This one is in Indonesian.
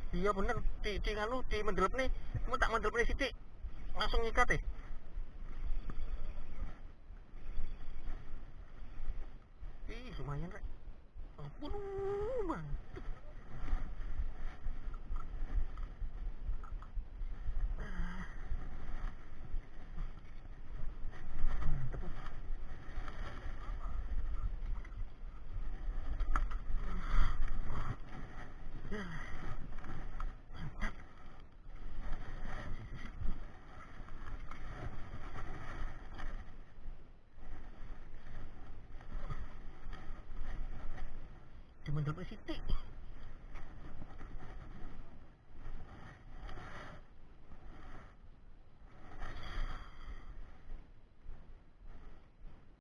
Iya bener, di nganu di mendelep nih, cuma tak mendelep nih sithik. Langsung nyikat ya. Ih, lumayan rek. Ampun, bang. Mantep. Ya, mantap. Di mendelep nih sithik.